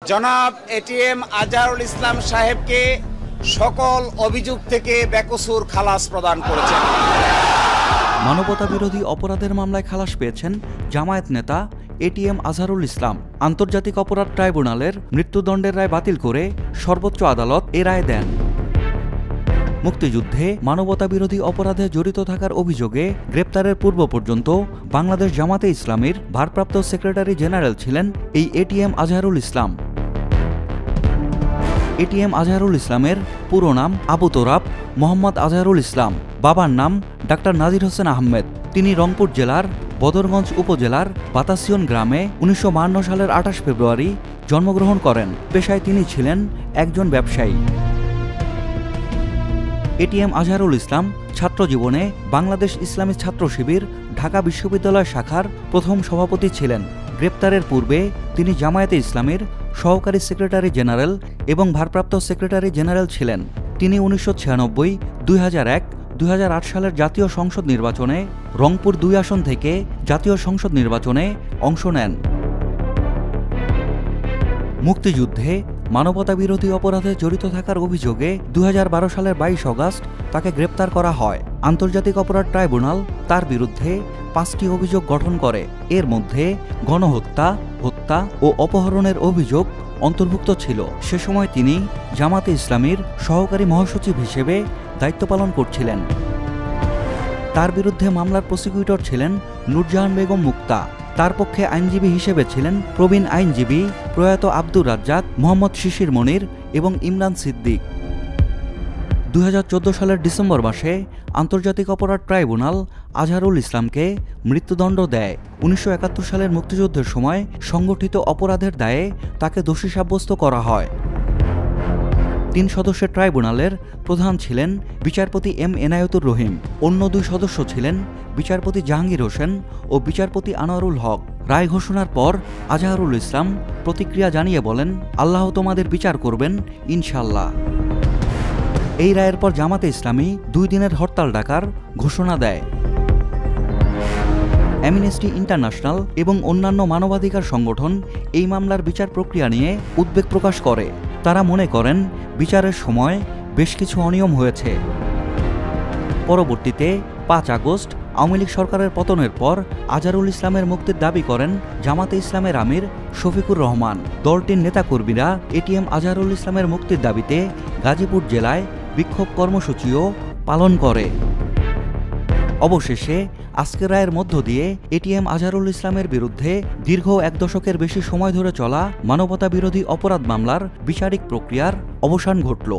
জনাব এটিএম আজহারুল ইসলাম সাহেবকে সকল অভিযোগ থেকে বেকসুর খালাস প্রদান করেছেন। মানবতা বিরোধী অপরাধের মামলায় খালাস পেয়েছেন জামায়াত নেতা এটিএম আজহারুল ইসলাম। আন্তর্জাতিক অপরাধ ট্রাইব্যুনালের মৃত্যুদণ্ডের রায় বাতিল করে সর্বোচ্চ আদালত এ রায় দেন। মুক্তিযুদ্ধে মানবতা বিরোধী অপরাধে জড়িত থাকার অভিযোগে গ্রেপ্তারের পূর্ব পর্যন্ত বাংলাদেশ জামাতে ইসলামীর ভারপ্রাপ্ত সেক্রেটারি জেনারেল ছিলেন এই এটিএম আজহারুল ইসলাম। এটিএম আজহারুল ইসলামের পুরো নাম আবু তোরাব মোহাম্মদ আজহারুল ইসলাম। বাবার নাম ডাক্তার নাজির হোসেন আহমেদ। তিনি রংপুর জেলার বদরগঞ্জ উপজেলার বাতাসিয়ন গ্রামে ১৯৫২ সালের ২৮ ফেব্রুয়ারি জন্মগ্রহণ করেন। পেশায় তিনি ছিলেন একজন ব্যবসায়ী। এটিএম আজহারুল ইসলাম ছাত্র জীবনে বাংলাদেশ ইসলামী ছাত্র শিবির ঢাকা বিশ্ববিদ্যালয় শাখার প্রথম সভাপতি ছিলেন। গ্রেপ্তারের পূর্বে তিনি জামায়াতে ইসলামীর সহকারী সেক্রেটারি জেনারেল এবং ভারপ্রাপ্ত সেক্রেটারি জেনারেল ছিলেন। তিনি ১৯৯৬, ২০০১, ২০০৮ সালের জাতীয় সংসদ নির্বাচনে রংপুর ২ আসন থেকে জাতীয় সংসদ নির্বাচনে অংশ নেন। মুক্তিযুদ্ধে মানবতা বিরোধী অপরাধে জড়িত থাকার অভিযোগে ২০১২ সালের ২২ অগাস্ট তাকে গ্রেপ্তার করা হয়। আন্তর্জাতিক অপরাধ ট্রাইব্যুনাল তার বিরুদ্ধে ৫টি অভিযোগ গঠন করে। এর মধ্যে গণহত্যা, হত্যা ও অপহরণের অভিযোগ অন্তর্ভুক্ত ছিল। সে সময় তিনি জামাতে ইসলামীর সহকারী মহাসচিব হিসেবে দায়িত্ব পালন করছিলেন। তার বিরুদ্ধে মামলার প্রসিকিউটর ছিলেন নুরজাহান বেগম মুক্তা। তার পক্ষে আইনজীবী হিসেবে ছিলেন প্রবীণ আইনজীবী প্রয়াত আব্দুর রাজ্জাক, মোহাম্মদ শিশির মনির এবং ইমরান সিদ্দিক। ২০১৪ সালের ডিসেম্বর মাসে আন্তর্জাতিক অপরাধ ট্রাইব্যুনাল আজহারুল ইসলামকে মৃত্যুদণ্ড দেয়। ১৯৭১ সালের মুক্তিযুদ্ধের সময় সংগঠিত অপরাধের দায়ে তাকে দোষী সাব্যস্ত করা হয়। ৩ সদস্যের ট্রাইব্যুনালের প্রধান ছিলেন বিচারপতি এম এনায়েতুর রহিম। অন্য ২ সদস্য ছিলেন বিচারপতি জাহাঙ্গীর হোসেন ও বিচারপতি আনোয়ারুল হক। রায় ঘোষণার পর আজহারুল ইসলাম প্রতিক্রিয়া জানিয়ে বলেন, আল্লাহ তোমাদের বিচার করবেন ইনশাল্লাহ। এই রায়ের পর জামাতে ইসলামী ২ দিনের হরতাল ডাকার ঘোষণা দেয়। অ্যামনেস্টি ইন্টারন্যাশনাল এবং অন্যান্য মানবাধিকার সংগঠন এই মামলার বিচার প্রক্রিয়া নিয়ে উদ্বেগ প্রকাশ করে। তারা মনে করেন বিচারের সময় বেশ কিছু অনিয়ম হয়েছে। পরবর্তীতে ৫ আগস্ট আওয়ামী লীগ সরকারের পতনের পর আজহারুল ইসলামের মুক্তির দাবি করেন জামাতে ইসলামের আমির শফিকুর রহমান। দলটির নেতাকর্মীরা এটিএম আজহারুল ইসলামের মুক্তির দাবিতে গাজীপুর জেলায় বিক্ষোভ কর্মসূচিও পালন করে। অবশেষে আজকের রায়ের মধ্য দিয়ে এটিএম আজহারুল ইসলামের বিরুদ্ধে দীর্ঘ ১ দশকের বেশি সময় ধরে চলা মানবতা বিরোধী অপরাধ মামলার বিচারিক প্রক্রিয়ার অবসান ঘটল।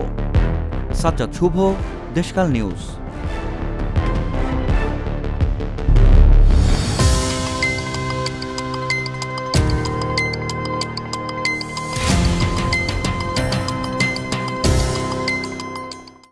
সাজ্জাদ শুভ, দেশকাল নিউজ।